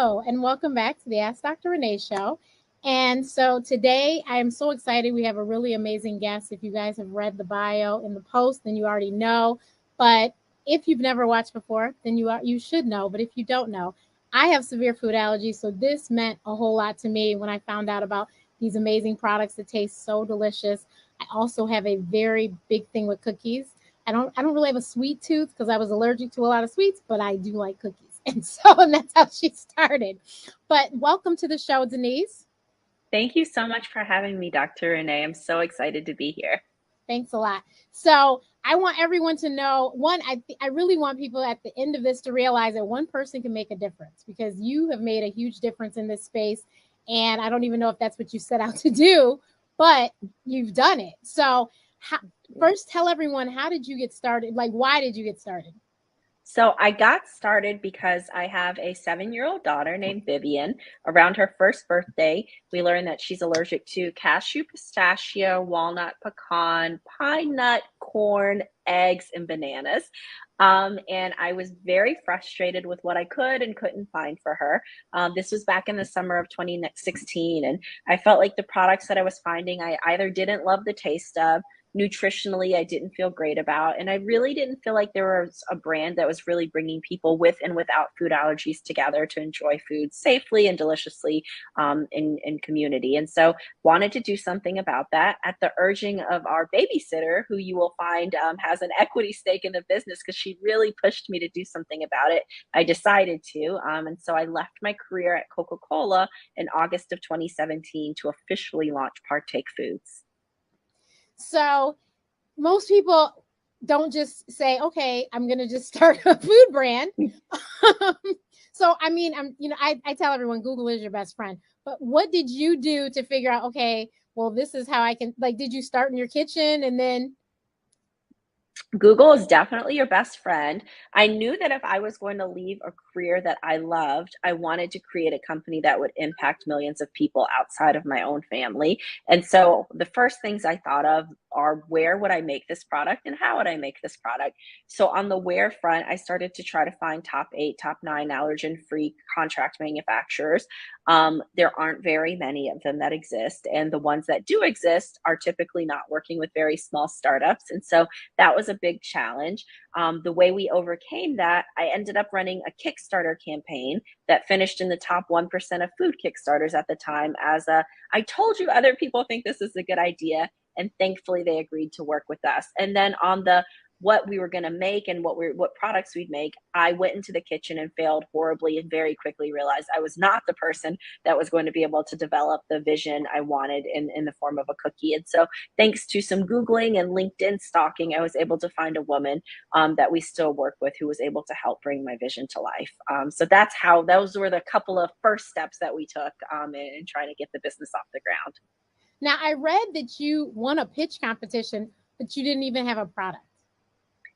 Hello, and welcome back to the Ask Dr. Renee show. And so today I am so excited. We have a really amazing guest. If you guys have read the bio in the post, then you already know. But if you've never watched before, then you should know. But if you don't know, I have severe food allergies, so this meant a whole lot to me when I found out about these amazing products that taste so delicious. I also have a very big thing with cookies. I don't really have a sweet tooth because I was allergic to a lot of sweets, but I do like cookies. And that's how she started. But welcome to the show, Denise. Thank you so much for having me, Dr. Renee. I'm so excited to be here. Thanks a lot. So I want everyone to know, one, I really want people at the end of this to realize that one person can make a difference because you have made a huge difference in this space. And I don't even know if that's what you set out to do, but you've done it. So first tell everyone, how did you get started? Like, why did you get started? So I got started because I have a 7-year-old daughter named Vivian. Around her first birthday, we learned that she's allergic to cashew, pistachio, walnut, pecan, pine nut, corn, eggs, and bananas. And I was very frustrated with what I could and couldn't find for her. This was back in the summer of 2016, and I felt like the products that I was finding, I either didn't love the taste of, nutritionally I didn't feel great about, and I really didn't feel like there was a brand that was really bringing people with and without food allergies together to enjoy food safely and deliciously in community. And so wanted to do something about that at the urging of our babysitter, who you will find has an equity stake in the business because she really pushed me to do something about it. I decided to, and so I left my career at Coca-Cola in August of 2017 to officially launch Partake Foods. So most people don't just say, okay, I'm going to just start a food brand. So, I mean, I tell everyone Google is your best friend, but what did you do to figure out, okay, well, this is how I can, like, did you start in your kitchen and then? Google is definitely your best friend. I knew that if I was going to leave a career that I loved, I wanted to create a company that would impact millions of people outside of my own family. And so the first things I thought of are, where would I make this product and how would I make this product? So on the where front, I started to try to find top 8, top 9 allergen free contract manufacturers. There aren't very many of them that exist. And the ones that do exist are typically not working with very small startups. And so that was a big challenge. The way we overcame that, I ended up running a Kickstarter campaign that finished in the top 1% of food Kickstarters at the time as a, I told you other people think this is a good idea. And thankfully they agreed to work with us. And then on the what we were going to make and what products we'd make, I went into the kitchen and failed horribly and very quickly realized I was not the person that was going to be able to develop the vision I wanted in the form of a cookie. And so thanks to some Googling and LinkedIn stalking, I was able to find a woman that we still work with who was able to help bring my vision to life. So that's how, those were the couple of first steps that we took in trying to get the business off the ground. Now, I read that you won a pitch competition, but you didn't even have a product.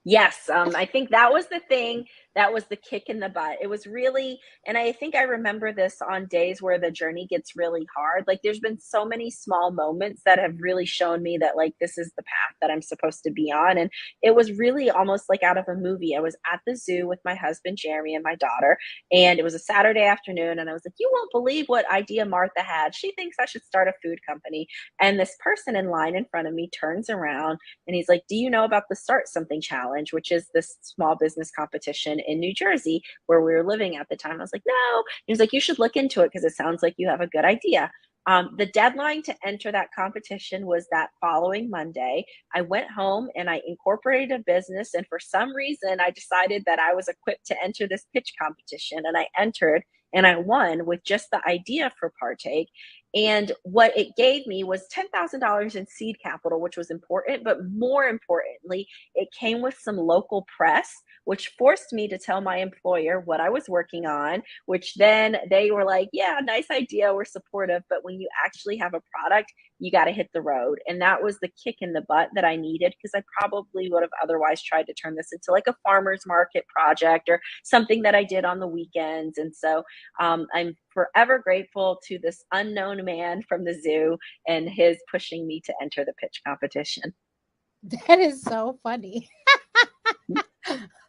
Yes, I think that was the thing that was the kick in the butt. It was really, and I think I remember this on days where the journey gets really hard. Like there's been so many small moments that have really shown me that like this is the path that I'm supposed to be on. And it was really almost like out of a movie. I was at the zoo with my husband, Jeremy, and my daughter, and it was a Saturday afternoon. And I was like, you won't believe what idea Martha had. She thinks I should start a food company. And this person in line in front of me turns around and he's like, do you know about the Start Something Challenge, which is this small business competition in New Jersey where we were living at the time? I was like, no. He was like, you should look into it because it sounds like you have a good idea. The deadline to enter that competition was that following Monday. I went home and I incorporated a business. And for some reason, I decided that I was equipped to enter this pitch competition. And I entered and I won with just the idea for Partake. And what it gave me was $10,000 in seed capital, which was important. But more importantly, it came with some local press, which forced me to tell my employer what I was working on, which then they were like, yeah, nice idea. We're supportive. But when you actually have a product, you got to hit the road. And that was the kick in the butt that I needed, because I probably would have otherwise tried to turn this into like a farmer's market project or something that I did on the weekends. And so I'm forever grateful to this unknown man from the zoo and his pushing me to enter the pitch competition. That is so funny.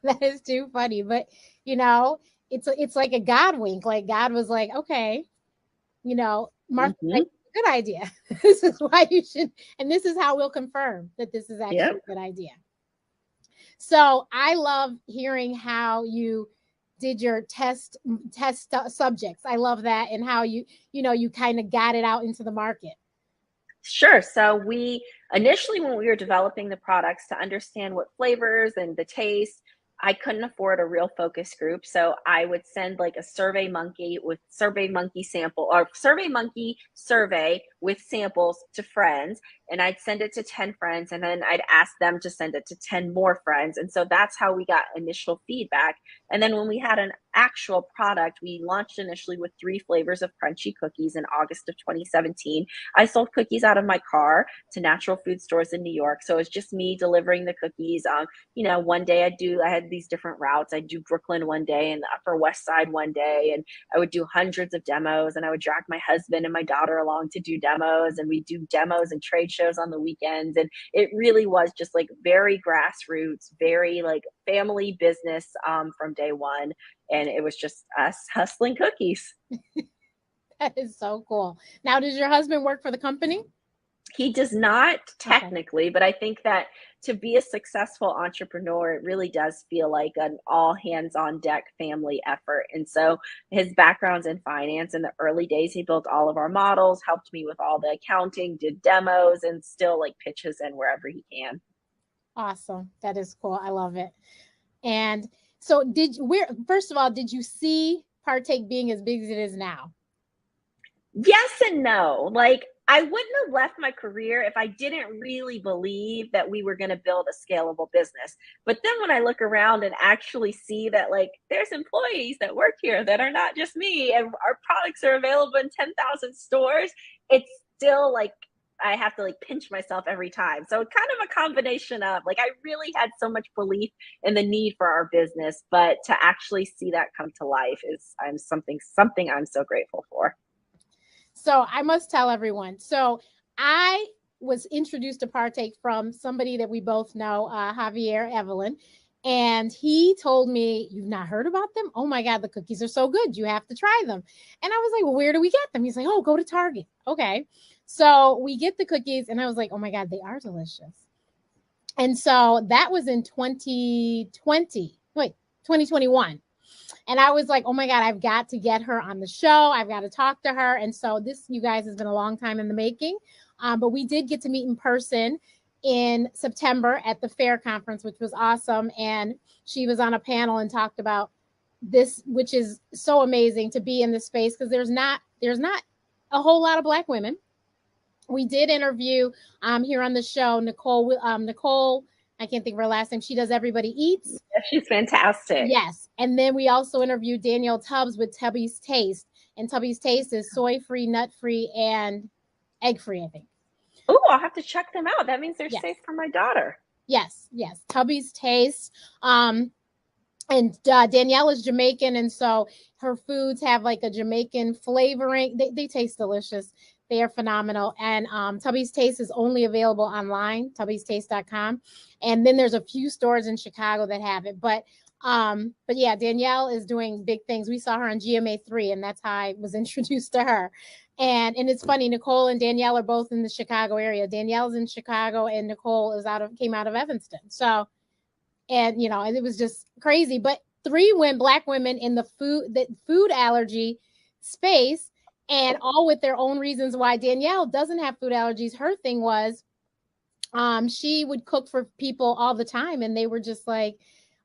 That is too funny. But, you know, it's like a God wink. Like God was like, okay, you know, Martha, Mm-hmm. good idea. This is why you should, and this is how we'll confirm that this is actually Yep. a good idea. So I love hearing how you did your test subjects. I love that, and how you kind of got it out into the market. Sure. So we initially, when we were developing the products to understand what flavors and the taste, I couldn't afford a real focus group. So I would send like a survey monkey with survey monkey sample or survey monkey survey with samples to friends. And I'd send it to 10 friends, and then I'd ask them to send it to 10 more friends. And so that's how we got initial feedback. And then when we had an actual product, we launched initially with 3 flavors of crunchy cookies in August of 2017. I sold cookies out of my car to natural food stores in New York. So it's just me delivering the cookies. One day I had these different routes. I'd do Brooklyn one day and the Upper West Side one day. And I would do hundreds of demos, and I would drag my husband and my daughter along to do demos. And we do demos and trade shows on the weekends. And it really was just like very grassroots, very like family business from day one. And it was just us hustling cookies. That is so cool. Now, does your husband work for the company? He does not technically, but I think that to be a successful entrepreneur, it really does feel like an all hands on deck family effort. And so his background's in finance. In the early days, he built all of our models, helped me with all the accounting, did demos, and still like pitches in wherever he can. Awesome. That is cool. I love it. And so first of all, did you see Partake being as big as it is now? Yes and no. Like, I wouldn't have left my career if I didn't really believe that we were going to build a scalable business. But then when I look around and actually see that, like, there's employees that work here that are not just me, and our products are available in 10,000 stores, it's still like I have to like pinch myself every time. So kind of a combination of like, I really had so much belief in the need for our business, but to actually see that come to life is something I'm so grateful for. So I must tell everyone. So I was introduced to Partake from somebody that we both know, Javier Evelyn. And he told me, "You've not heard about them? Oh my God, the cookies are so good. You have to try them." And I was like, "Well, where do we get them?" He's like, "Oh, go to Target." Okay. So we get the cookies, and I was like, "Oh my God, they are delicious." And so that was in 2021. And I was like, "Oh my God, I've got to get her on the show. I've got to talk to her." And so this, you guys, has been a long time in the making. But we did get to meet in person in September at the fair conference, which was awesome. And she was on a panel and talked about this, which is so amazing to be in this space, because there's not a whole lot of Black women. We did interview here on the show Nicole. I can't think of her last name. She does Everybody Eats. Yeah, she's fantastic. Yes. And then we also interviewed Danielle Tubbs with Tubby's Taste. And Tubby's Taste is soy-free, nut-free, and egg-free, I think. Oh, I'll have to check them out. That means they're safe for my daughter. Yes. Tubby's Taste. And Danielle is Jamaican, and so her foods have like a Jamaican flavoring. They taste delicious. They are phenomenal. And Tubby's Taste is only available online, tubbystaste.com. And then there's a few stores in Chicago that have it. But yeah, Danielle is doing big things. We saw her on GMA3, and that's how I was introduced to her. And it's funny, Nicole and Danielle are both in the Chicago area. Danielle's in Chicago, and Nicole came out of Evanston. So, and it was just crazy. But 3 Black women in the food allergy space, and all with their own reasons why. Danielle doesn't have food allergies. Her thing was, she would cook for people all the time, and they were just like,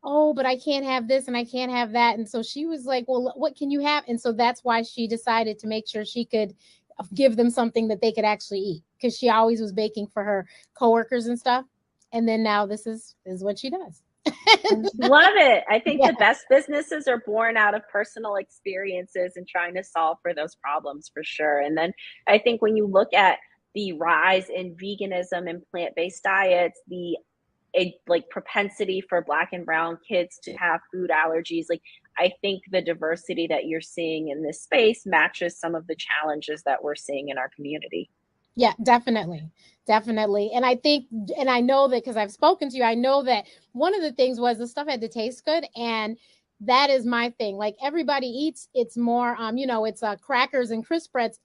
"Oh, but I can't have this and I can't have that." And so she was like, "Well, what can you have?" And so that's why she decided to make sure she could give them something that they could actually eat, because she always was baking for her coworkers and stuff. And then now this is what she does. Love it. I think the best businesses are born out of personal experiences and trying to solve for those problems, for sure. And then I think when you look at the rise in veganism and plant-based diets, the propensity for Black and brown kids to have food allergies, like, I think the diversity that you're seeing in this space matches some of the challenges that we're seeing in our community. Yeah, definitely. And I think, and I know that because I've spoken to you, I know that one of the things was the stuff had to taste good. And that is my thing. Like everybody eats, it's more, it's crackers and crisp breads.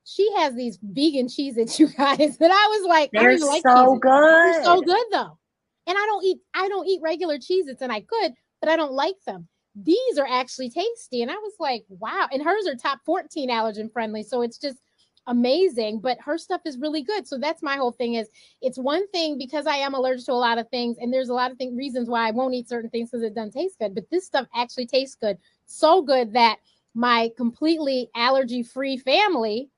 She has these vegan Cheez-Its, you guys, that I was like, I don't They're even like so Cheez-Its. They're so good. good though. And I don't eat regular Cheez-Its, and I could, but I don't like them. These are actually tasty. And I was like, wow. And hers are top 14 allergen friendly. So it's just amazing. But her stuff is really good. So that's my whole thing is it's one thing because I am allergic to a lot of things. And there's a lot of reasons why I won't eat certain things because it doesn't taste good. But this stuff actually tastes good. So good that my completely allergy free family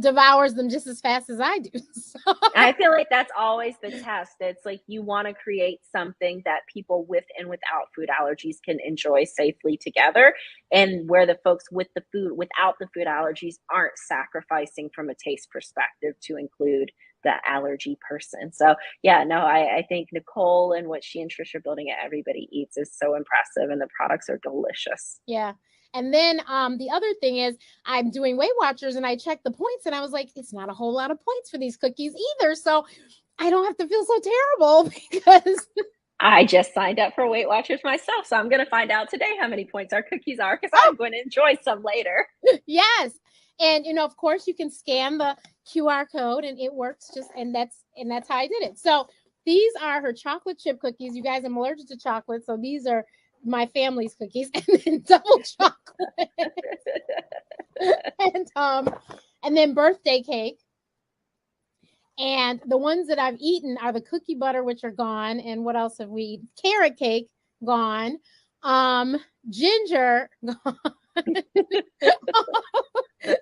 devours them just as fast as I do. So. I feel like that's always the test. It's like you want to create something that people with and without food allergies can enjoy safely together, and where the folks with the food without the food allergies aren't sacrificing from a taste perspective to include the allergy person. So yeah, no, I think Nicole and what she and Trish are building at Everybody Eats is so impressive, and the products are delicious. Yeah. And then the other thing is I'm doing Weight Watchers and I checked the points and I was like, it's not a whole lot of points for these cookies either. So I don't have to feel so terrible because I just signed up for Weight Watchers myself, so I'm going to find out today how many points our cookies are because I'm going to enjoy some later. Yes. And of course you can scan the QR code and it works and that's how I did it. So these are her chocolate chip cookies. You guys, I'm allergic to chocolate, so these are my family's cookies, and then double chocolate. and then birthday cake. And the ones that I've eaten are the cookie butter, which are gone. And what else have we eaten? Carrot cake, gone. Ginger, gone.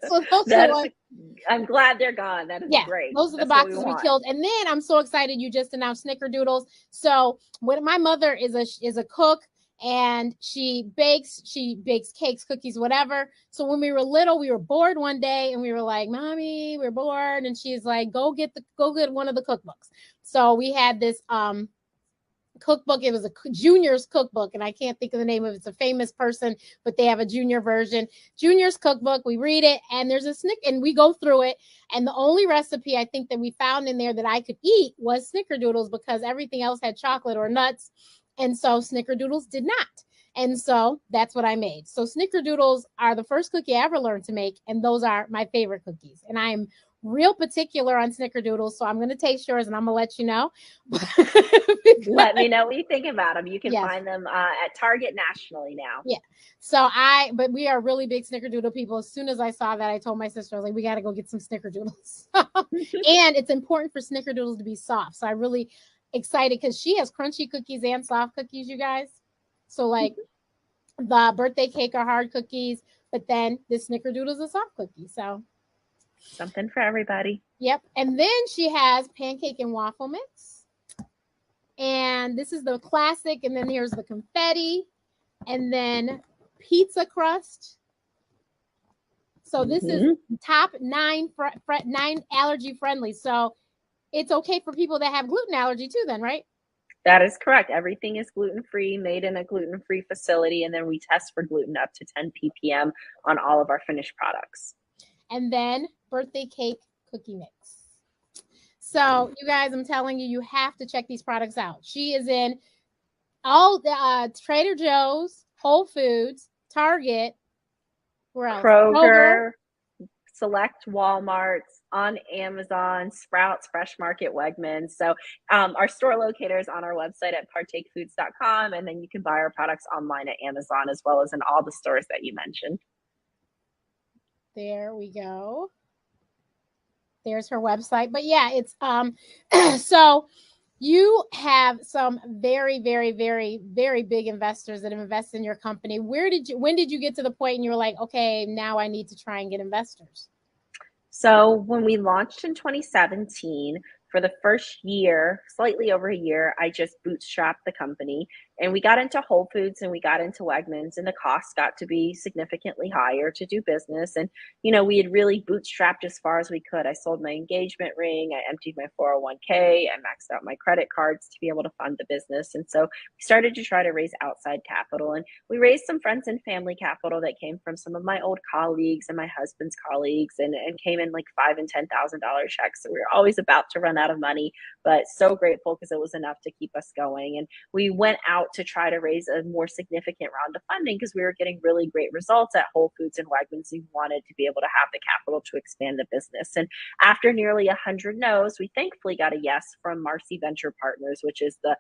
So those are I'm glad they're gone. That is great. Those are the boxes we killed. And then I'm so excited you just announced snickerdoodles. So when my mother is a cook, and she bakes cakes, cookies, whatever. So when we were little, we were bored one day and we were like, Mommy, we're bored. And she's like, go get one of the cookbooks. So we had this cookbook. It was a junior's cookbook, and I can't think of the name of it. It's a famous person, but they have a junior version. Junior's cookbook. We read it, and there's a and we go through it. And the only recipe I think that we found in there that I could eat was snickerdoodles because everything else had chocolate or nuts. And so snickerdoodles did not. And so that's what I made. So snickerdoodles are the first cookie I ever learned to make. And those are my favorite cookies. And I'm real particular on snickerdoodles. So I'm going to taste yours and I'm going to let you know. Let me know what you think about them. You can find them at Target nationally now. Yeah. So but we are really big snickerdoodle people. As soon as I saw that, I told my sister, I was like, we got to go get some snickerdoodles. And it's important for snickerdoodles to be soft. So I really excited because she has crunchy cookies and soft cookies, you guys. So like the birthday cake are hard cookies, but then the snickerdoodle is a soft cookie. So something for everybody. Yep. And then she has pancake and waffle mix. And this is the classic. And then here's the confetti. And then pizza crust. So this is top 9 allergy friendly. So it's okay for people that have gluten allergy too then, right? That is correct. Everything is gluten-free, made in a gluten-free facility, and then we test for gluten up to 10 ppm on all of our finished products. And then birthday cake cookie mix. So you guys, I'm telling you, you have to check these products out. She is in all the Trader Joe's, Whole Foods, Target, where else? Kroger, select Walmarts, on Amazon, Sprouts, Fresh Market, Wegmans. So our store locator is on our website at partakefoods.com, and then you can buy our products online at Amazon as well as in all the stores that you mentioned. There we go. There's her website. But yeah, it's so you have some very, very, very, very big investors that have invested in your company. When did you get to the point and you were like, okay, now I need to try and get investors? So when we launched in 2017, for the first year, slightly over a year, I just bootstrapped the company, and we got into Whole Foods and we got into Wegmans, and the costs got to be significantly higher to do business. And, we had really bootstrapped as far as we could. I sold my engagement ring. I emptied my 401k. I maxed out my credit cards to be able to fund the business. And so we started to try to raise outside capital, and we raised some friends and family capital that came from some of my old colleagues and my husband's colleagues, and came in like $5,000 and $10,000 checks. So we were always about to run out of money, but so grateful because it was enough to keep us going. And we went out out to try to raise a more significant round of funding because we were getting really great results at Whole Foods and Wegmans. We wanted to be able to have the capital to expand the business. And after nearly 100 no's, we thankfully got a yes from Marcy Venture Partners, which is the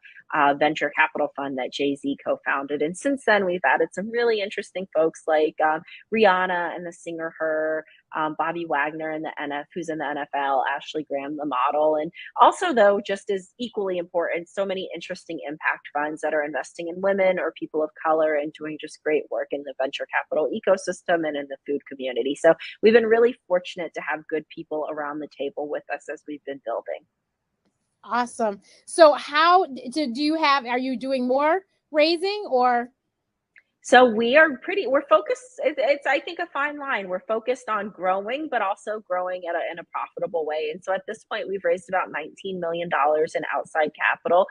venture capital fund that Jay-Z co-founded. And since then, we've added some really interesting folks like Rihanna and the singer Her, Bobby Wagner and who's in the NFL, Ashley Graham, the model. And also, though, just as equally important, so many interesting impact funds that are investing in women or people of color and doing just great work in the venture capital ecosystem and in the food community. So we've been really fortunate to have good people around the table with us as we've been building. Awesome. So how do you have, are you doing more raising or? So we're focused. It's, I think, a fine line. We're focused on growing, but also growing in a profitable way. And so at this point, we've raised about $19 million in outside capital.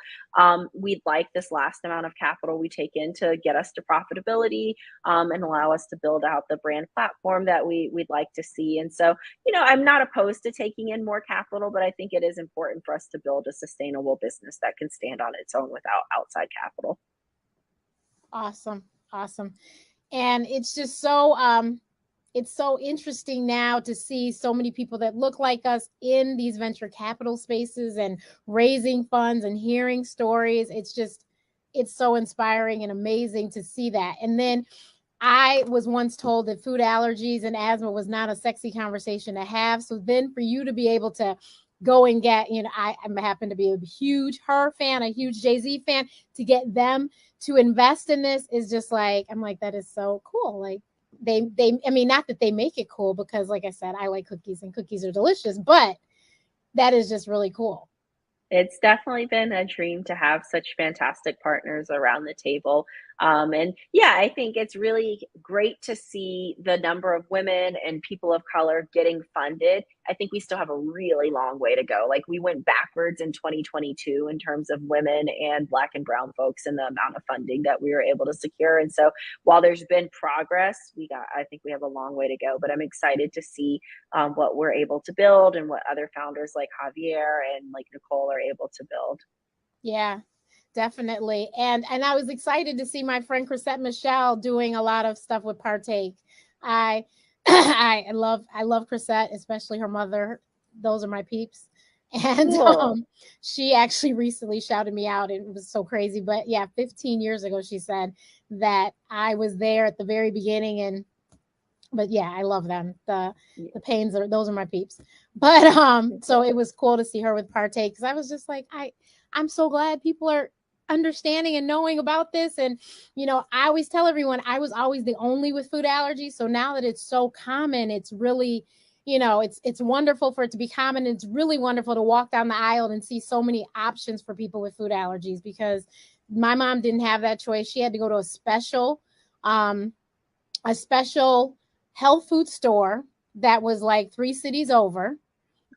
We'd like this last amount of capital we take in to get us to profitability and allow us to build out the brand platform that we'd like to see. And so, I'm not opposed to taking in more capital, but I think it is important for us to build a sustainable business that can stand on its own without outside capital. Awesome. And it's just so it's so interesting now to see so many people that look like us in these venture capital spaces and raising funds and hearing stories. It's so inspiring and amazing to see that. And then I was once told that food allergies and asthma was not a sexy conversation to have. So then for you to be able to go and get, I happen to be a huge Her fan, a huge Jay-Z fan, to get them to invest in this is just like, I'm like, that is so cool. Like not that they make it cool because like I said, I like cookies and cookies are delicious, but that is just really cool. It's definitely been a dream to have such fantastic partners around the table. And yeah, I think it's really great to see the number of women and people of color getting funded. I think we still have a really long way to go. Like we went backwards in 2022 in terms of women and Black and brown folks and the amount of funding that we were able to secure. And so while there's been progress, I think we have a long way to go, but I'm excited to see what we're able to build and what other founders like Javier and like Nicole are able to build. Yeah, definitely. And I was excited to see my friend Chrisette Michelle doing a lot of stuff with Partake. I I love Chrisette, especially her mother. Those are my peeps. And Cool. she actually recently shouted me out. It was so crazy. But yeah, 15 years ago, she said that I was there at the very beginning. But yeah, I love them. The Pains those are my peeps. But so it was cool to see her with Partake because I was just like, I'm so glad people are understanding and knowing about this. And I always tell everyone I was always the only with food allergies. So now that it's so common, it's really, it's wonderful for it to be common. It's really wonderful to walk down the aisle and see so many options for people with food allergies because my mom didn't have that choice. She had to go to a special health food store that was like 3 cities over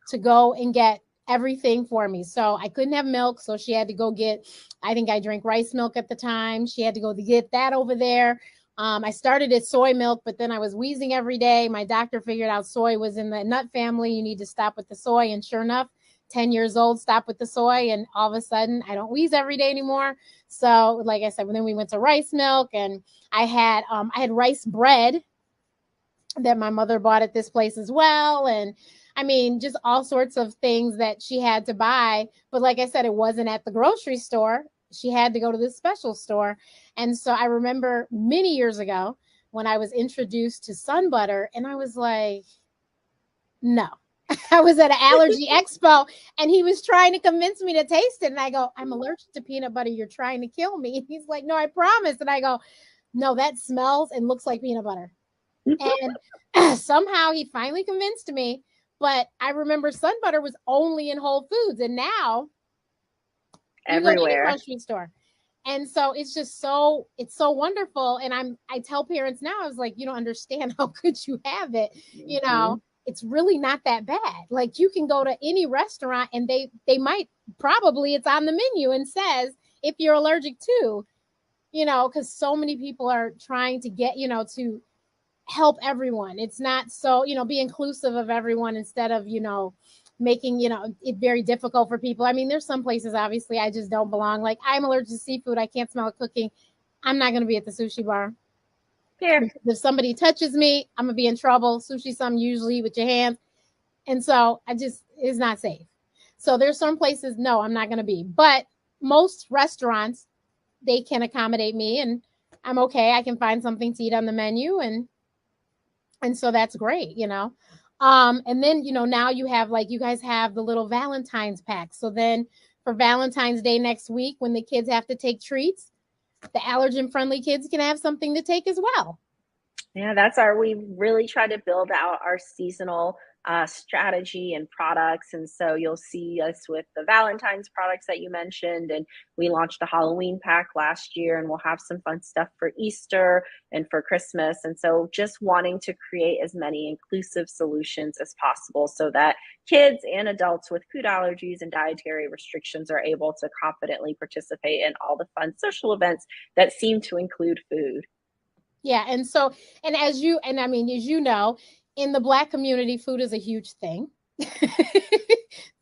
to go and get everything for me. So I couldn't have milk. So she had to go get, I think I drank rice milk at the time. She had to go to get that over there. I started at soy milk, but then I was wheezing every day. My doctor figured out soy was in the nut family. You need to stop with the soy. And sure enough, 10 years old, stop with the soy. And all of a sudden I don't wheeze every day anymore. So like I said, then we went to rice milk and I had rice bread that my mother bought at this place as well. And I mean, just all sorts of things that she had to buy. But like I said, it wasn't at the grocery store. She had to go to this special store. And so I remember many years ago when I was introduced to Sun Butter and I was like, no. I was at an allergy expo and he was trying to convince me to taste it. And I go, I'm allergic to peanut butter. You're trying to kill me. And he's like, no, I promise. And I go, no, that smells and looks like peanut butter. And somehow he finally convinced me. But I remember Sun Butter was only in Whole Foods, and now everywhere. You go to any grocery store. And so it's so wonderful. And I tell parents now, I was like, you don't understand how good you have it. Mm-hmm. It's really not that bad. Like you can go to any restaurant and they might probably it's on the menu and says if you're allergic to, because so many people are trying to get, to help everyone. It's not so, be inclusive of everyone instead of, making, it very difficult for people. I mean, there's some places, obviously, I just don't belong. Like, I'm allergic to seafood. I can't smell it cooking. I'm not going to be at the sushi bar. Fair. If somebody touches me, I'm going to be in trouble. Sushi, something usually with your hands. And so it's not safe. So there's some places, no, I'm not going to be. But most restaurants, they can accommodate me, and I'm okay. I can find something to eat on the menu. And so that's great, And then, now you have, like, you guys have the little Valentine's pack. So then for Valentine's Day next week, when the kids have to take treats, the allergen-friendly kids can have something to take as well. Yeah, we really try to build out our seasonal strategy and products. And so you'll see us with the Valentine's products that you mentioned. And we launched a Halloween pack last year, and we'll have some fun stuff for Easter and for Christmas. And so just wanting to create as many inclusive solutions as possible so that kids and adults with food allergies and dietary restrictions are able to confidently participate in all the fun social events that seem to include food. Yeah. And so, as you know, in the Black community, food is a huge thing.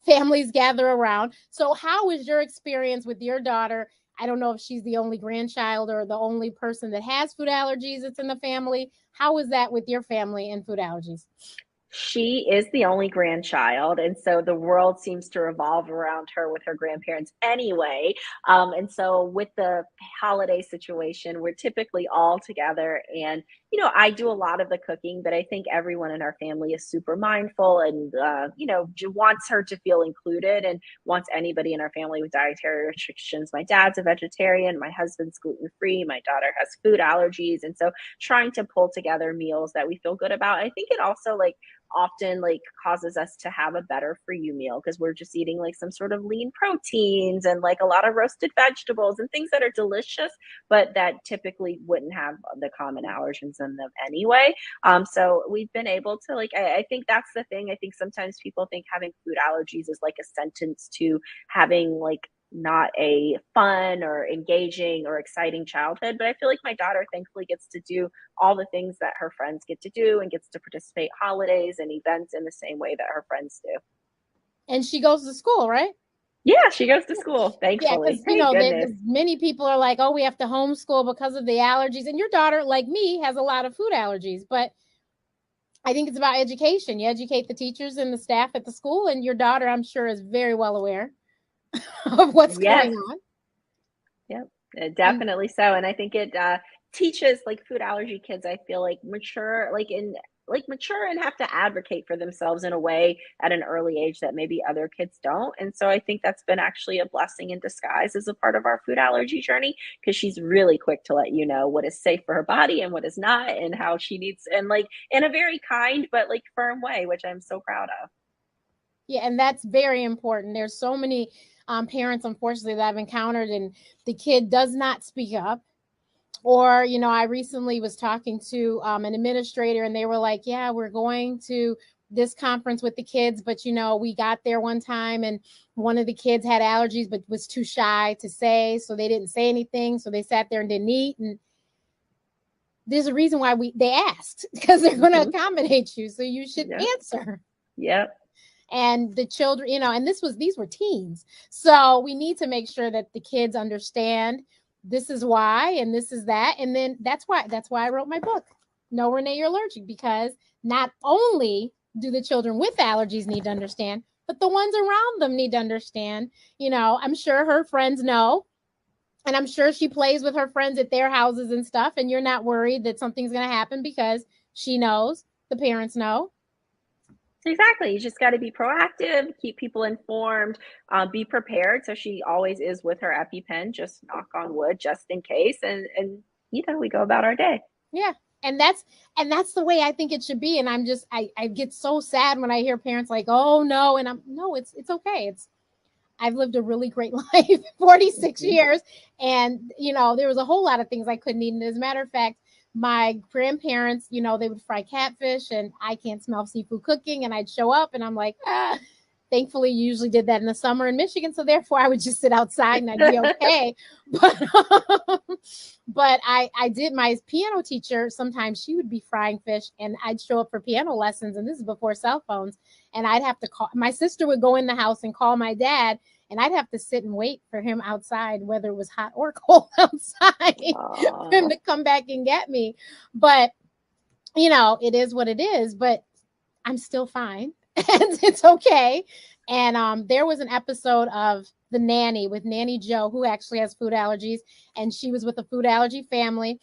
Families gather around. So how is your experience with your daughter? I don't know if she's the only grandchild or the only person that has food allergies that's in the family. How is that with your family and food allergies? She is the only grandchild, and so the world seems to revolve around her with her grandparents anyway. And so with the holiday situation, we're typically all together, and I do a lot of the cooking, but I think everyone in our family is super mindful and wants her to feel included and wants anybody in our family with dietary restrictions. My dad's a vegetarian, my husband's gluten-free, my daughter has food allergies, and so trying to pull together meals that we feel good about. I think it also often causes us to have a better for you meal because we're just eating some sort of lean proteins and a lot of roasted vegetables and things that are delicious, but that typically wouldn't have the common allergens in them anyway. So we've been able to I think that's the thing. I think sometimes people think having food allergies is a sentence to having not a fun or engaging or exciting childhood. But I feel like my daughter thankfully gets to do all the things that her friends get to do and gets to participate holidays and events in the same way that her friends do. And she goes to school, right? Yeah, she goes to school, thankfully. Yeah, Goodness. many people are like, oh, we have to homeschool because of the allergies. And your daughter, like me, has a lot of food allergies. But I think it's about education. You educate the teachers and the staff at the school, and your daughter, I'm sure, is very well aware of what's going on. Yep, definitely so. And I think it teaches food allergy kids, I feel mature, mature and have to advocate for themselves in a way at an early age that maybe other kids don't. And so I think that's been actually a blessing in disguise as a part of our food allergy journey, because she's really quick to let you know what is safe for her body and what is not, and how she needs, and in a very kind but firm way, which I'm so proud of. Yeah, and that's very important. There's so many parents, unfortunately, that I've encountered, and the kid does not speak up. Or, I recently was talking to an administrator, and they were like, yeah, we're going to this conference with the kids, but, we got there one time and one of the kids had allergies, but was too shy to say, so they didn't say anything. So they sat there and didn't eat. And there's a reason why they asked, because they're going to accommodate you. So you should answer. Yep. And the children, and these were teens. So we need to make sure that the kids understand this is why, and this is that. And then that's why I wrote my book, No, Renee, You're Allergic, because not only do the children with allergies need to understand, but the ones around them need to understand. I'm sure her friends know, and I'm sure she plays with her friends at their houses and stuff. And you're not worried that something's going to happen because she knows, the parents know. Exactly. You just got to be proactive, keep people informed, be prepared. So she always is with her EpiPen, just knock on wood, just in case. And we go about our day. Yeah. And that's the way I think it should be. And I get so sad when I hear parents like, oh no. And it's okay. I've lived a really great life, 46 years. And, there was a whole lot of things I couldn't eat. And as a matter of fact, my grandparents, they would fry catfish, and I can't smell seafood cooking, and I'd show up and I'm like, Thankfully, you usually did that in the summer in Michigan, so therefore I would just sit outside and I'd be okay. But but I did, my piano teacher, sometimes she would be frying fish and I'd show up for piano lessons, and this is before cell phones, and I'd have to call, my sister would go in the house and call my dad, and I'd have to sit and wait for him outside, whether it was hot or cold outside, for him to come back and get me. But it is what it is, but I'm still fine. And it's okay. And there was an episode of The Nanny with Nanny Joe, who actually has food allergies, and she was with a food allergy family,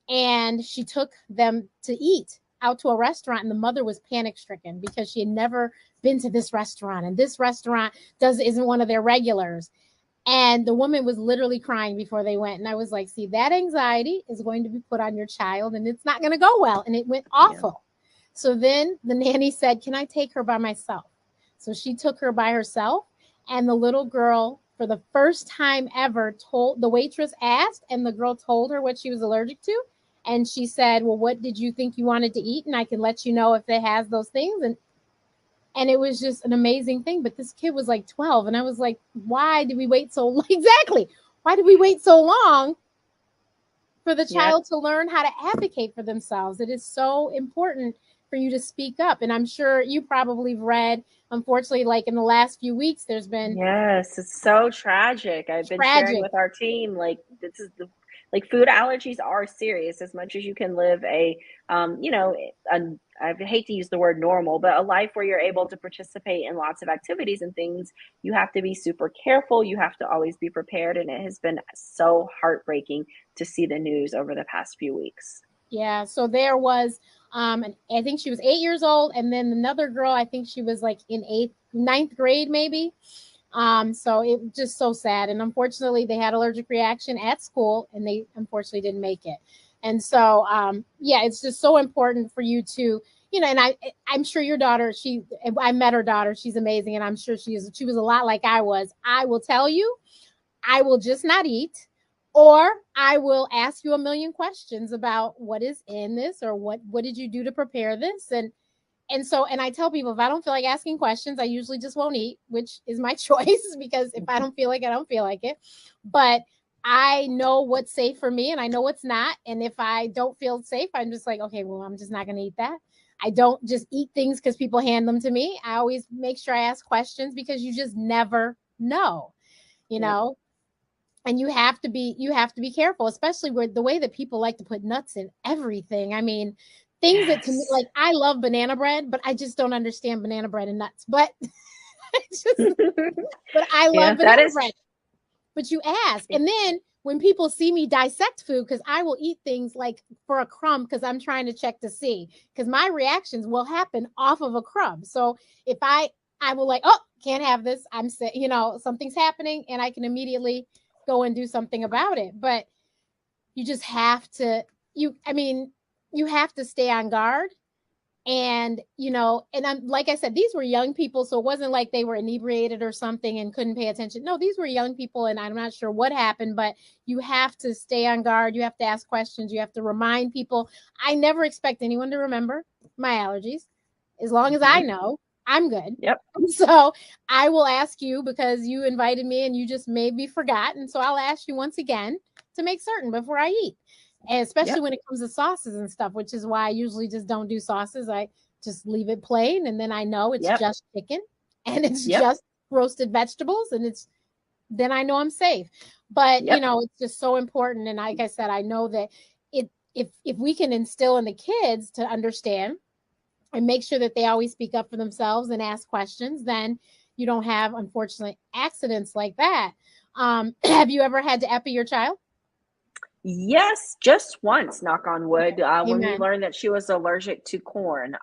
and she took them to eat out to a restaurant, and the mother was panic stricken because she had never been to this restaurant, and this restaurant isn't one of their regulars. And the woman was literally crying before they went. And I was like, see, that anxiety is going to be put on your child and it's not going to go well. And it went awful. Yeah. So then the nanny said, can I take her by myself? So she took her by herself. And the little girl, for the first time ever, told the waitress, asked, and the girl told her what she was allergic to. And she said, well, what did you think you wanted to eat? And I can let you know if it has those things. And it was just an amazing thing. But this kid was like 12. And I was like, why did we wait so long? Exactly. Why did we wait so long for the child to learn how to advocate for themselves? It is so important for you to speak up. And I'm sure you probably have read, unfortunately, like in the last few weeks, there's been. Yes, it's so tragic. I've been sharing with our team, like, this is food allergies are serious. As much as you can live I hate to use the word normal, but a life where you're able to participate in lots of activities and things, you have to be super careful. You have to always be prepared. And it has been so heartbreaking to see the news over the past few weeks. Yeah. So there was, I think she was 8 years old. And then another girl, I think she was like in ninth grade, maybe. So it was just so sad. And unfortunately, they had allergic reaction at school and they unfortunately didn't make it. And so, it's just so important for you to, and I'm sure your daughter, I met her daughter. She's amazing. And I'm sure she was a lot like I was. I will tell you, I will just not eat, or I will ask you a million questions about what is in this, or what did you do to prepare this? And I tell people, if I don't feel like asking questions, I usually just won't eat, which is my choice, because if I don't feel like it, I don't feel like it. But I know what's safe for me and I know what's not. And if I don't feel safe, I'm just like, okay, well, I'm just not going to eat that. I don't just eat things because people hand them to me. I always make sure I ask questions, because you just never know, know. And you have to be careful, especially with the way that people like to put nuts in everything. I mean, things that, to me, like, I love banana bread, but I just don't understand banana bread and nuts. But but I love banana bread. But you ask, and then when people see me dissect food, because I will eat things like for a crumb, because I'm trying to check to see, because my reactions will happen off of a crumb. So if I will, like, oh, can't have this, I'm sick, something's happening, and I can immediately go and do something about it. But you just have to, you have to stay on guard. And, and I'm, like I said, these were young people. So it wasn't like they were inebriated or something and couldn't pay attention. No, these were young people, and I'm not sure what happened, but you have to stay on guard. You have to ask questions. You have to remind people. I never expect anyone to remember my allergies. As long as I know, I'm good. Yep. So I will ask you, because you invited me and you just maybe forgot. And so I'll ask you once again to make certain before I eat. And especially when it comes to sauces and stuff, which is why I usually just don't do sauces. I just leave it plain, and then I know it's just chicken and it's just roasted vegetables, and then I know I'm safe. But it's just so important. And like I said, I know that if we can instill in the kids to understand and make sure that they always speak up for themselves and ask questions, then you don't have, unfortunately, accidents like that. Have you ever had to epi your child? Yes, just once, knock on wood, when we learned that she was allergic to corn,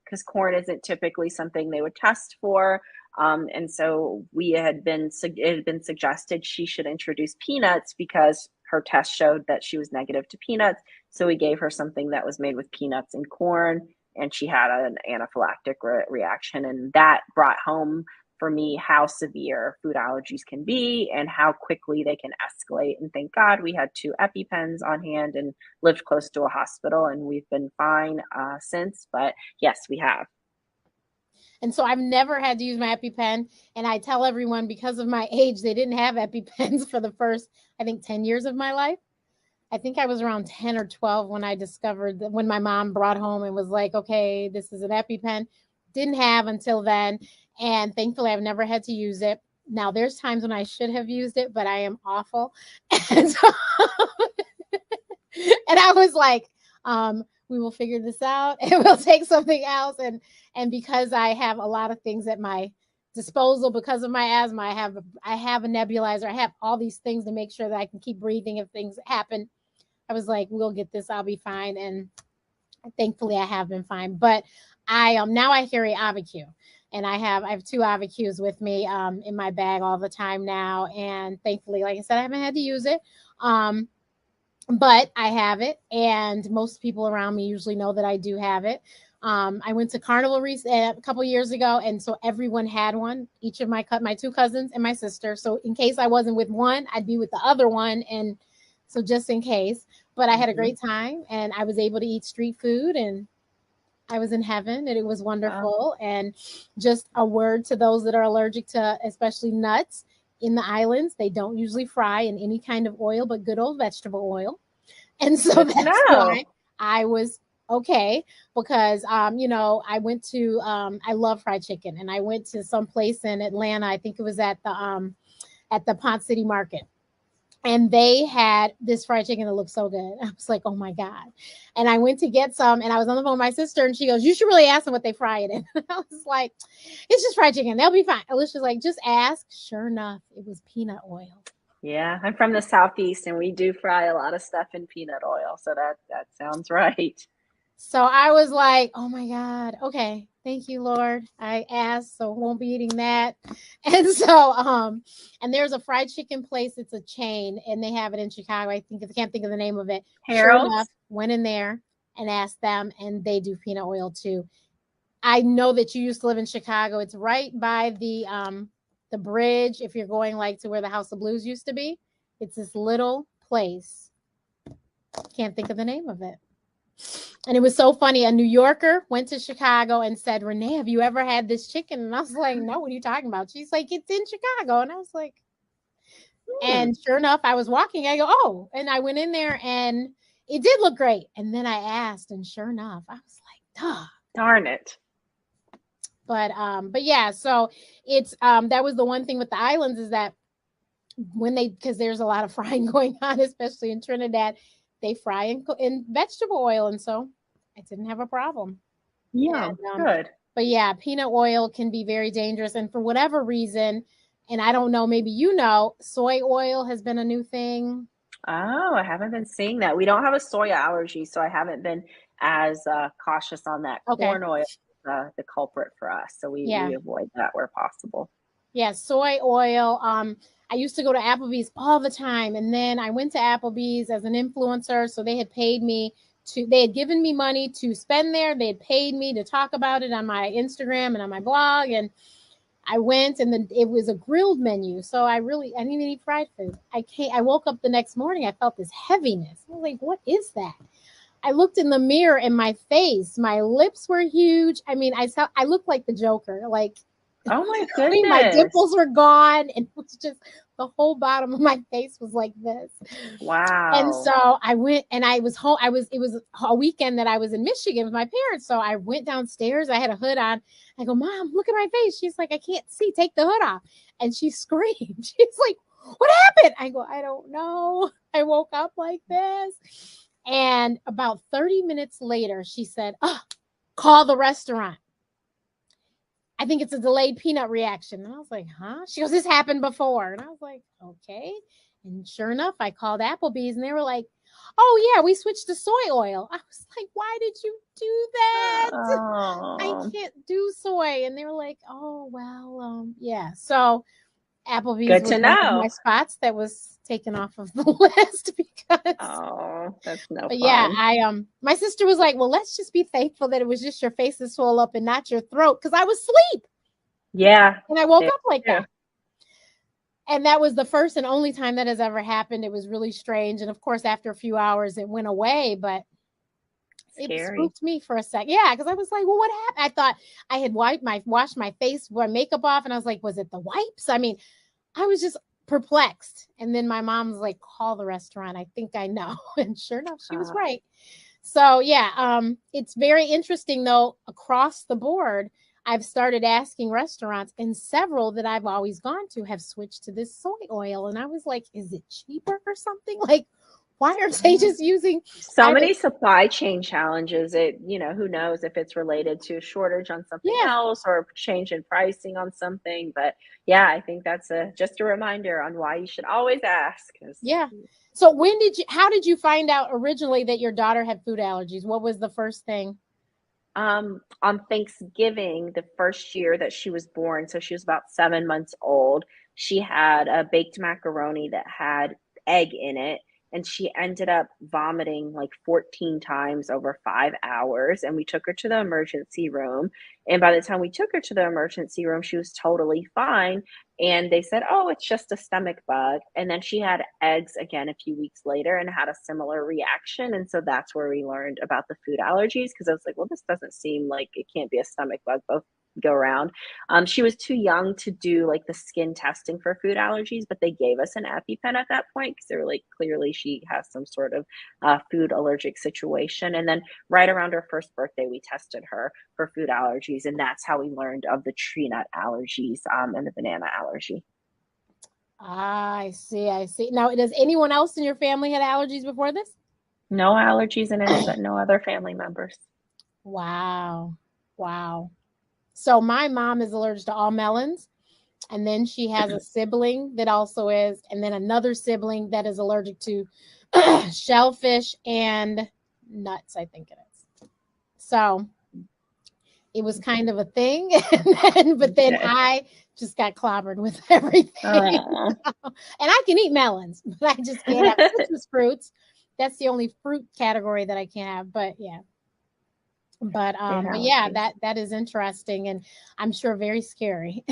because corn isn't typically something they would test for. And so it had been suggested she should introduce peanuts, because her test showed that she was negative to peanuts. So we gave her something that was made with peanuts and corn, and she had an anaphylactic reaction. And that brought home for me how severe food allergies can be and how quickly they can escalate. And thank God we had 2 EpiPens on hand and lived close to a hospital, and we've been fine since. But yes, we have. And so I've never had to use my EpiPen. And I tell everyone because of my age, they didn't have EpiPens for the first, I think, 10 years of my life. I think I was around 10 or 12 when I discovered that, when my mom brought home and was like, okay, this is an EpiPen. Didn't have until then. And thankfully, I've never had to use it. Now, there's times when I should have used it, but I am awful. And, so, and I was like, we will figure this out and we'll take something else. And because I have a lot of things at my disposal because of my asthma, I have a nebulizer. I have all these things to make sure that I can keep breathing if things happen. I was like, we'll get this. I'll be fine. And thankfully, I have been fine. But now I carry Avicue. And I have 2 Avicues with me in my bag all the time now. And thankfully, like I said, I haven't had to use it. But I have it. And most people around me usually know that I do have it. I went to Carnival a couple years ago. And so everyone had one, each of my 2 cousins and my sister. So in case I wasn't with one, I'd be with the other one. And so just in case. But I had a great time. And I was able to eat street food. And I was in heaven, and it was wonderful. Wow. And just a word to those that are allergic to especially nuts in the islands, they don't usually fry in any kind of oil, but good old vegetable oil. And so that's why I was okay, because, I went to, I love fried chicken, and I went to some place in Atlanta. I think it was at the Pont City Market. And they had this fried chicken that looked so good. I was like, oh my God. And I went to get some, and I was on the phone with my sister, and she goes, you should really ask them what they fry it in. I was like, it's just fried chicken. They'll be fine. Alicia's like, just ask. Sure enough, it was peanut oil. Yeah, I'm from the Southeast, and we do fry a lot of stuff in peanut oil. So that sounds right. So I was like, oh my God. Okay. Thank you, Lord. I asked, so won't be eating that. And so, and there's a fried chicken place. It's a chain, and they have it in Chicago. I can't think of the name of it. Harold's? Sure enough, went in there and asked them, and they do peanut oil too. I know that you used to live in Chicago. It's right by the bridge. If you're going like to where the House of Blues used to be, it's this little place. Can't think of the name of it. And it was so funny. A New Yorker went to Chicago and said, Renee, have you ever had this chicken? And I was like, no, what are you talking about? She's like, it's in Chicago. And I was like, and sure enough, I was walking. I go, oh, and I went in there and it did look great. And then I asked, and sure enough, I was like, duh. Darn it. But yeah, so it's, that was the one thing with the islands is that because there's a lot of frying going on, especially in Trinidad, they fry in vegetable oil. And so I didn't have a problem. Yeah, and, good. But yeah, peanut oil can be very dangerous. And for whatever reason, and I don't know, maybe soy oil has been a new thing. Oh, I haven't been seeing that. We don't have a soy allergy, so I haven't been as cautious on that. Okay. Corn oil is the culprit for us. So we avoid that where possible. Yeah, soy oil. I used to go to Applebee's all the time. And then I went to Applebee's as an influencer. So they had given me money to spend there. They had paid me to talk about it on my Instagram and on my blog. And I went, and then it was a grilled menu. So I didn't even eat fried food. I woke up the next morning. I felt this heaviness. I was like, what is that? I looked in the mirror and my lips were huge. I mean, I looked like the Joker, like, oh my goodness. My dimples were gone, and it was just the whole bottom of my face was like this. Wow. And so I went, and I was home. It was a weekend that I was in Michigan with my parents. So I went downstairs. I had a hood on. I go, Mom, look at my face. She's like, I can't see. Take the hood off. And she screamed. She's like, what happened? I go, I don't know. I woke up like this. And about 30 minutes later, she said, call the restaurant. I think it's a delayed peanut reaction. And I was like, huh? She goes, this happened before. And I was like, okay. And sure enough, I called Applebee's, and they were like, oh, yeah, we switched to soy oil. I was like, why did you do that? Oh. I can't do soy. And they were like, oh, well, yeah. So Applebee's Good was to one know. of my spots that was taken off of the list because. Oh, that's no fun. But yeah, my sister was like, well, let's just be thankful that it was just your face that swelled up and not your throat, because I was asleep. Yeah. And I woke up like that. And that was the first and only time that has ever happened. It was really strange. And of course, after a few hours, it went away. But it scary. spooked me for a sec. Yeah, because I was like, well, what happened? I thought I had washed my face, my makeup off, and I was like, was it the wipes? I mean, I was just perplexed. And then my mom was like, call the restaurant. I think I know. And sure enough, she was right. So yeah, it's very interesting though, across the board. I've started asking restaurants, and several that I've always gone to have switched to this soy oil. And I was like, is it cheaper or something? Like, why aren't they just using So either? many supply chain challenges. It, who knows if it's related to a shortage on something Yeah, else or a change in pricing on something. But yeah, I think that's just a reminder on why you should always ask. yeah. So how did you find out originally that your daughter had food allergies? What was the first thing? On Thanksgiving, the first year that she was born, so she was about 7 months old, she had a baked macaroni that had egg in it, and she ended up vomiting like 14 times over 5 hours. And we took her to the emergency room. And by the time we took her to the emergency room, she was totally fine. And they said, oh, it's just a stomach bug. And then she had eggs again a few weeks later and had a similar reaction. And so that's where we learned about the food allergies, because I was like, well, this doesn't seem like it can't be a stomach bug both go around. She was too young to do like the skin testing for food allergies, but they gave us an EpiPen at that point because they were like, clearly she has some sort of food allergic situation. And then right around her first birthday, we tested her for food allergies. And that's how we learned of the tree nut allergies and the banana allergy. I see. I see. Now, does anyone else in your family had allergies before this? No allergies and no other family members. Wow. Wow. So my mom is allergic to all melons. And then she has a sibling that also is, and then another sibling that is allergic to shellfish and nuts, I think it is. So it was kind of a thing. But then I just got clobbered with everything. And I can eat melons, but I just can't have citrus fruits. That's the only fruit category that I can't have. But yeah. But yeah, that is interesting, and I'm sure very scary.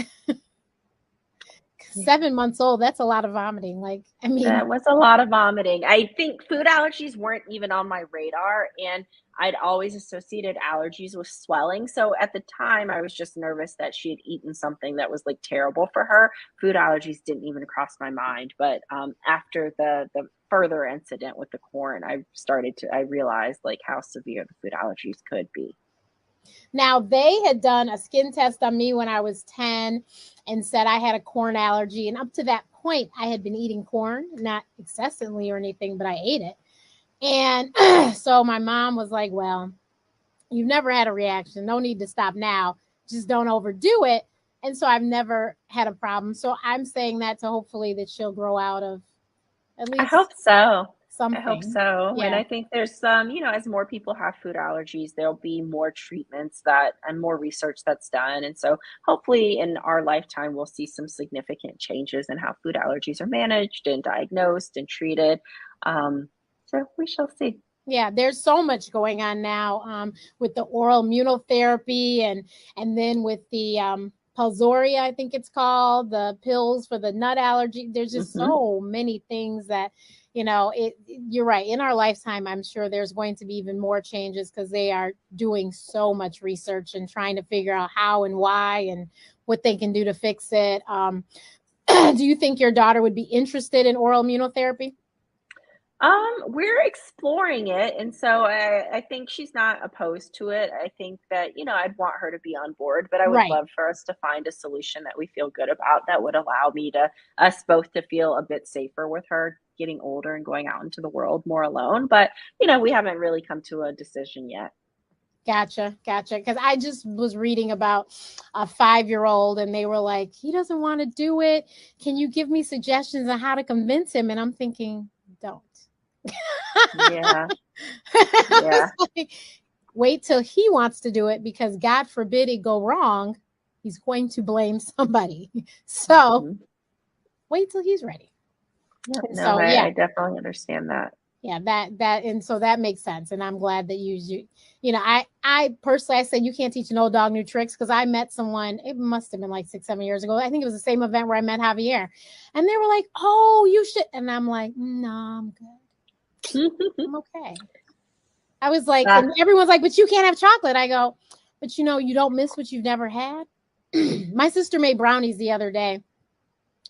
7 months old, that's a lot of vomiting. Like, I mean, that was a lot of vomiting. I think food allergies weren't even on my radar, and I'd always associated allergies with swelling. So at the time, I was just nervous that she had eaten something that was like terrible for her. Food allergies didn't even cross my mind. But after the further incident with the corn, I realized like how severe the food allergies could be. now they had done a skin test on me when I was 10 and said I had a corn allergy. And up to that point, I had been eating corn, not excessively or anything, but I ate it. And so my mom was like, well, you've never had a reaction. No need to stop now. Just don't overdo it. And so I've never had a problem. So I'm saying that to hopefully that she'll grow out of at least I hope so. something. I hope so. Yeah. And I think there's as more people have food allergies, there'll be more treatments and more research that's done. And so hopefully in our lifetime, we'll see some significant changes in how food allergies are managed and diagnosed and treated. So we shall see. Yeah, there's so much going on now with the oral immunotherapy and then with the Palzoria, I think it's called, the pills for the nut allergy. There's just so many things that, you're right. In our lifetime, I'm sure there's going to be even more changes because they are doing so much research and trying to figure out how and why and what they can do to fix it. Do you think your daughter would be interested in oral immunotherapy? We're exploring it, and so I think she's not opposed to it. I think that, I'd want her to be on board, but I would Right. love for us to find a solution that we feel good about that would allow us both to feel a bit safer with her getting older and going out into the world more alone. But, we haven't really come to a decision yet. Gotcha. Because I just was reading about a 5-year-old and they were like, he doesn't want to do it. Can you give me suggestions on how to convince him? And I'm thinking, don't. Yeah. Yeah. Like, wait till he wants to do it because God forbid it go wrong. He's going to blame somebody. So wait till he's ready. Yep. No, I definitely understand that. Yeah, that and so that makes sense. And I'm glad that I personally, I said you can't teach an old dog new tricks because I met someone, it must have been like 6-7 years ago. I think it was the same event where I met Javier. And they were like, oh, you should. And I'm like, no, I'm good. I'm okay. I was like, and everyone's like, but you can't have chocolate. I go, but you know, you don't miss what you've never had. My sister made brownies the other day,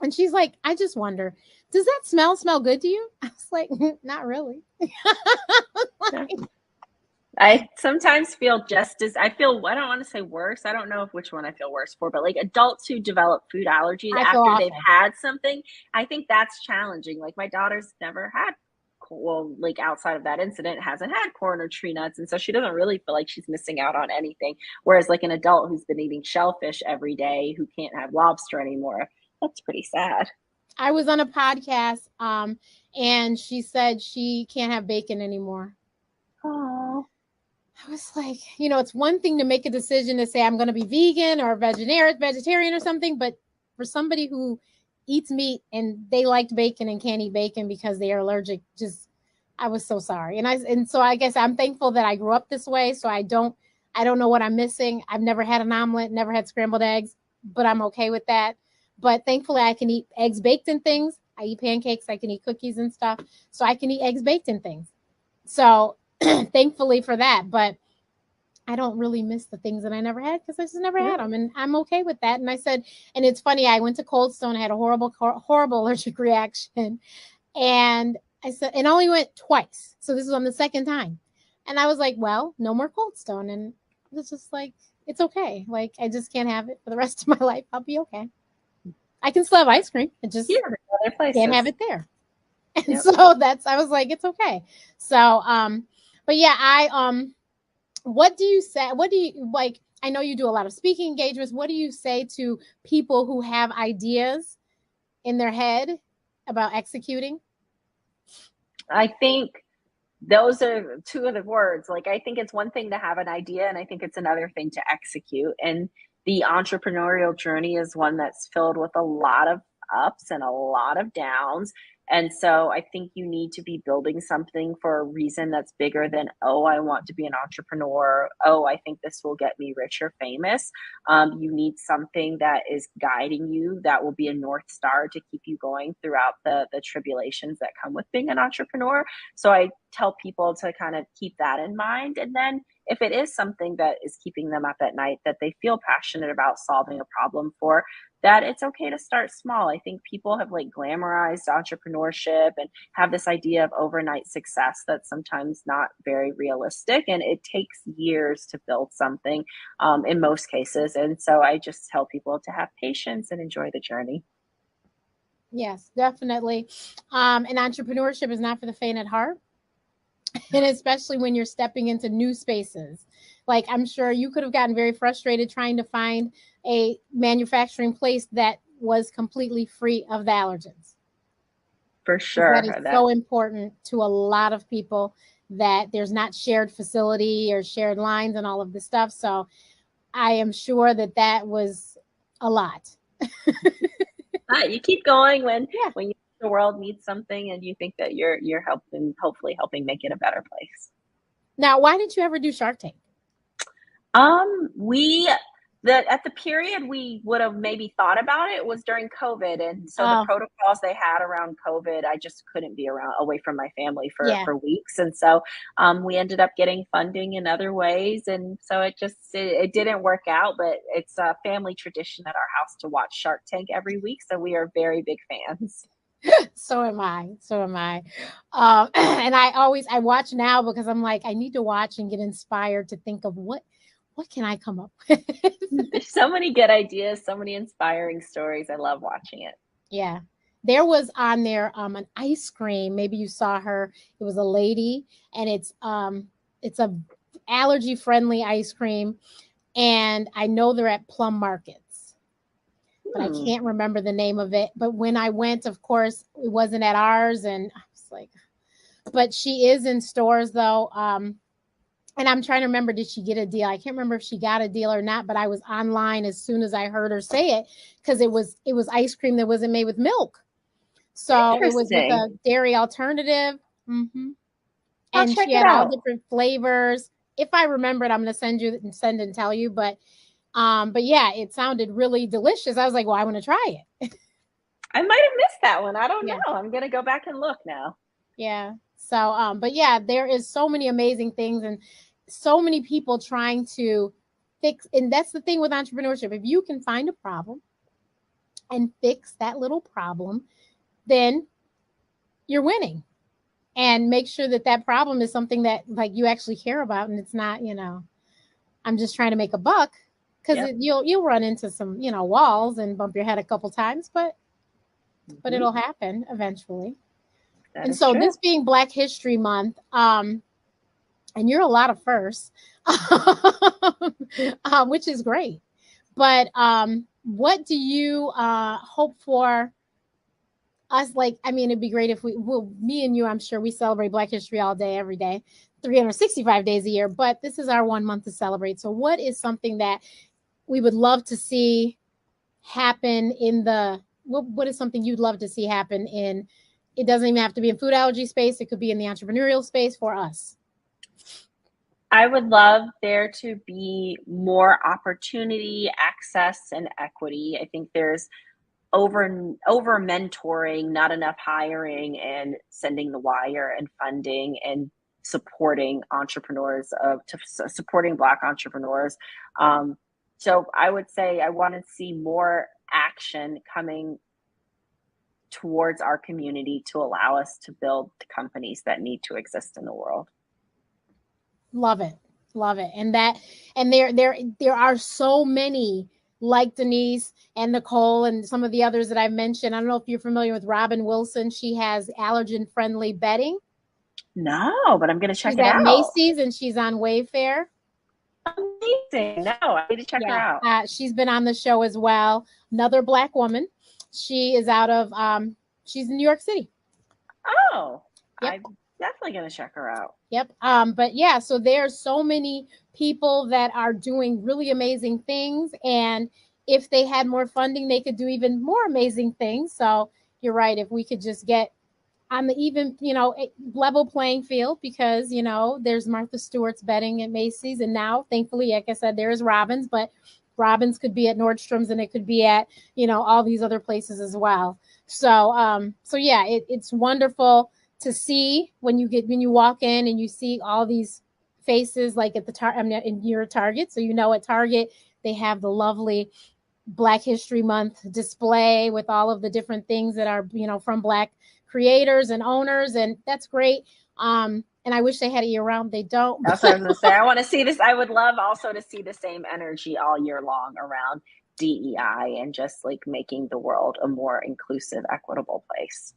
and she's like, I just wonder, does that smell good to you? I was like, not really. I sometimes feel I don't want to say worse. I don't know which one I feel worse for, but like adults who develop food allergies after they've had something, I think that's challenging. Like my daughter's never had, well, like outside of that incident, hasn't had corn or tree nuts. And so she doesn't really feel like she's missing out on anything. Whereas like an adult who's been eating shellfish every day, who can't have lobster anymore, that's pretty sad. I was on a podcast, and she said she can't have bacon anymore. Oh. I was like, you know, it's one thing to make a decision to say I'm going to be vegan or vegetarian or something, but for somebody who eats meat and they liked bacon and can't eat bacon because they are allergic, just I was so sorry. And so I guess I'm thankful that I grew up this way, so I don't know what I'm missing. I've never had an omelet, never had scrambled eggs, but I'm okay with that. But thankfully I can eat eggs baked in things. I eat pancakes, I can eat cookies and stuff, so I can eat eggs baked in things. So thankfully for that, but I don't really miss the things that I never had because I just never had them, and I'm okay with that. And I said, and it's funny, I went to Cold Stone, I had a horrible allergic reaction, and I said, and only went twice, so this is on the second time, and I was like, well, no more Cold Stone, and it's just like, it's okay, like I just can't have it for the rest of my life. I'll be okay. I can still have ice cream, I just can't have it there. And so I was like, it's okay. So but yeah, what do you say? What do you like? I know you do a lot of speaking engagements. What do you say to people who have ideas in their head about executing? I think those are two of the words. Like, I think it's one thing to have an idea, and I think it's another thing to execute. And the entrepreneurial journey is one that's filled with a lot of ups and a lot of downs. And so I think you need to be building something for a reason that's bigger than, oh, I want to be an entrepreneur. Oh, I think this will get me rich or famous. You need something that is guiding you, that will be a North Star to keep you going throughout the tribulations that come with being an entrepreneur. So I tell people to kind of keep that in mind. And then if it is something that is keeping them up at night, that they feel passionate about solving a problem for, that it's okay to start small. I think people have like glamorized entrepreneurship and have this idea of overnight success that's sometimes not very realistic. And it takes years to build something in most cases. And so I just tell people to have patience and enjoy the journey. Yes, definitely. And entrepreneurship is not for the faint at heart. And especially when you're stepping into new spaces. Like, I'm sure you could have gotten very frustrated trying to find a manufacturing place that was completely free of the allergens. For sure. That is so important to a lot of people, that there's not shared facility or shared lines and all of this stuff. So I am sure that was a lot. You keep going when the world needs something and you think that you're hopefully helping make it a better place. Now, why didn't you ever do Shark Tank? At the period we would have maybe thought about it was during COVID. And so the protocols they had around COVID, I just couldn't be away from my family for weeks. And so we ended up getting funding in other ways. And so it didn't work out, but it's a family tradition at our house to watch Shark Tank every week. So we are very big fans. So am I. And I watch now because I'm like, I need to watch and get inspired to think of what can I come up with? There's so many good ideas, so many inspiring stories. I love watching it. Yeah. There was on there an ice cream. Maybe you saw her. It was a lady, and it's a allergy friendly ice cream. And I know they're at Plum Markets, but I can't remember the name of it. But when I went, of course, it wasn't at ours. And I was like, but she is in stores though. And I'm trying to remember, did she get a deal? I can't remember if she got a deal or not, but I was online as soon as I heard her say it, because it was ice cream that wasn't made with milk. So it was with a dairy alternative. Mm-hmm. And she had all different flavors. If I remember it, I'm going to send and tell you. But yeah, it sounded really delicious. I was like, well, I want to try it. I might have missed that one. I don't know. I'm going to go back and look now. Yeah. So, but yeah, there is so many amazing things and so many people trying to fix. And that's the thing with entrepreneurship. If you can find a problem and fix that little problem, then you're winning. And make sure that that problem is something that like you actually care about, and it's not, I'm just trying to make a buck, because Yep. you'll run into some walls and bump your head a couple times, but it'll happen eventually. That And is so true. this being Black History Month, and you're a lot of firsts, which is great. But what do you hope for us? Like, I mean, it'd be great if me and you, I'm sure we celebrate Black History all day, every day, 365 days a year. But this is our 1 month to celebrate. So, what is something that we would love to see happen in the? What is something you'd love to see happen in? It doesn't even have to be in food allergy space. It could be in the entrepreneurial space for us. I would love there to be more opportunity, access, and equity. I think there's over mentoring, not enough hiring, and sending the wire and funding and supporting entrepreneurs supporting Black entrepreneurs. So I would say I want to see more action coming towards our community to allow us to build the companies that need to exist in the world. Love it. Love it. And there are so many like Denise and Nicole and some of the others that I've mentioned. I don't know if you're familiar with Robin Wilson. She has allergen friendly bedding. No, but I'm going to check She's it at out. Macy's and she's on Wayfair. Amazing. No, I need to check her out. She's been on the show as well. Another Black woman. She is out of she's in New York City. Oh, yep. I'm definitely going to check her out. Yep. But yeah, so there's so many people that are doing really amazing things. And if they had more funding, they could do even more amazing things. So you're right. If we could just get on the even, level playing field, because, there's Martha Stewart's bedding at Macy's. And now, thankfully, like I said, there is Robbins, but Robbins could be at Nordstrom's and it could be at, all these other places as well. So yeah, it's wonderful to see when you walk in and you see all these faces, like at the in your Target. So at Target they have the lovely Black History Month display with all of the different things that are from Black creators and owners, and that's great. And I wish they had it year round. They don't. That's what I was going to say. I want to see this. I would love also to see the same energy all year long around DEI and just like making the world a more inclusive, equitable place.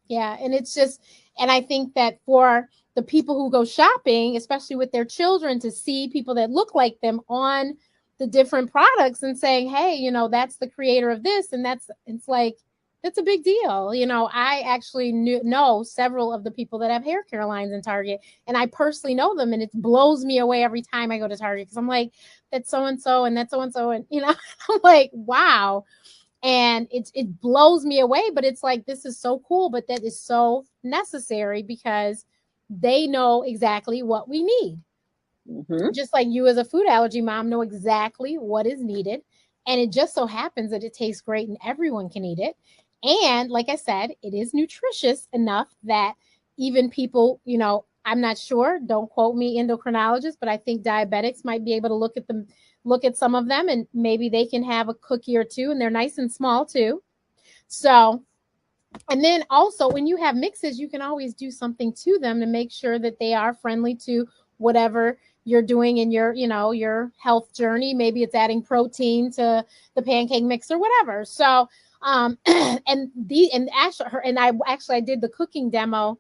Yeah, and it's just, and I think that for the people who go shopping, especially with their children, to see people that look like them on the different products and saying, hey, that's the creator of this, and it's like, that's a big deal. I actually know several of the people that have hair care lines in Target, and I personally know them, and it blows me away every time I go to Target, because I'm like, that's so and so, and that's so and so, and I'm like, wow. And it blows me away, but it's like, this is so cool, but that is so necessary, because they know exactly what we need. Mm-hmm. Just like you as a food allergy mom know exactly what is needed, and it just so happens that it tastes great and everyone can eat it. And like I said, it is nutritious enough that even people, I'm not sure, don't quote me, endocrinologists, but I think diabetics might be able to look at some of them, and maybe they can have a cookie or two, and they're nice and small too. So, and then also when you have mixes, you can always do something to them to make sure that they are friendly to whatever you're doing in your health journey. Maybe it's adding protein to the pancake mix or whatever. So, and I did the cooking demo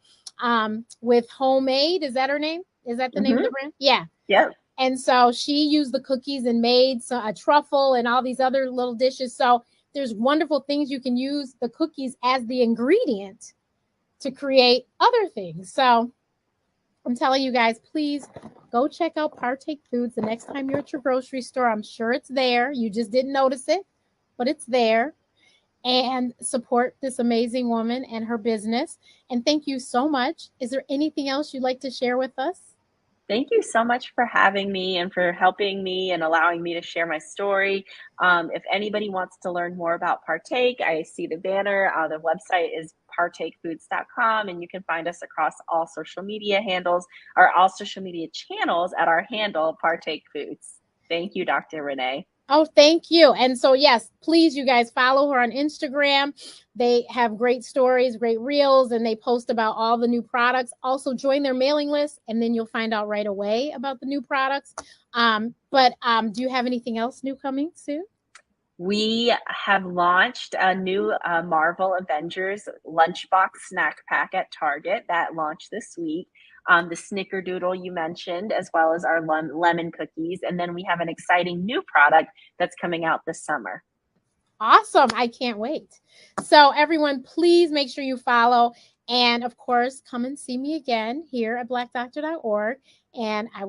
with Homemade. Is that her name? Is that the name of the brand? Yeah. Yep. And so she used the cookies and made a truffle and all these other little dishes. So there's wonderful things. You can use the cookies as the ingredient to create other things. So I'm telling you guys, please go check out Partake Foods the next time you're at your grocery store. I'm sure it's there. You just didn't notice it, but it's there. And support this amazing woman and her business. And thank you so much. Is there anything else you'd like to share with us? Thank you so much for having me and for helping me and allowing me to share my story. If anybody wants to learn more about Partake, I see the banner. The website is partakefoods.com, and you can find us across all social media handles or all social media channels at our handle, Partake Foods. Thank you, Dr. Renee. Oh, thank you. And so, yes, please, you guys follow her on Instagram. They have great stories, great reels, and they post about all the new products. Also, join their mailing list, and then you'll find out right away about the new products. But do you have anything else new coming soon? We have launched a new Marvel Avengers lunchbox snack pack at Target that launched this week. The snickerdoodle you mentioned, as well as our lemon cookies. And then we have an exciting new product that's coming out this summer. Awesome. I can't wait. So everyone, please make sure you follow. And of course, come and see me again here at blackdoctor.org. And I will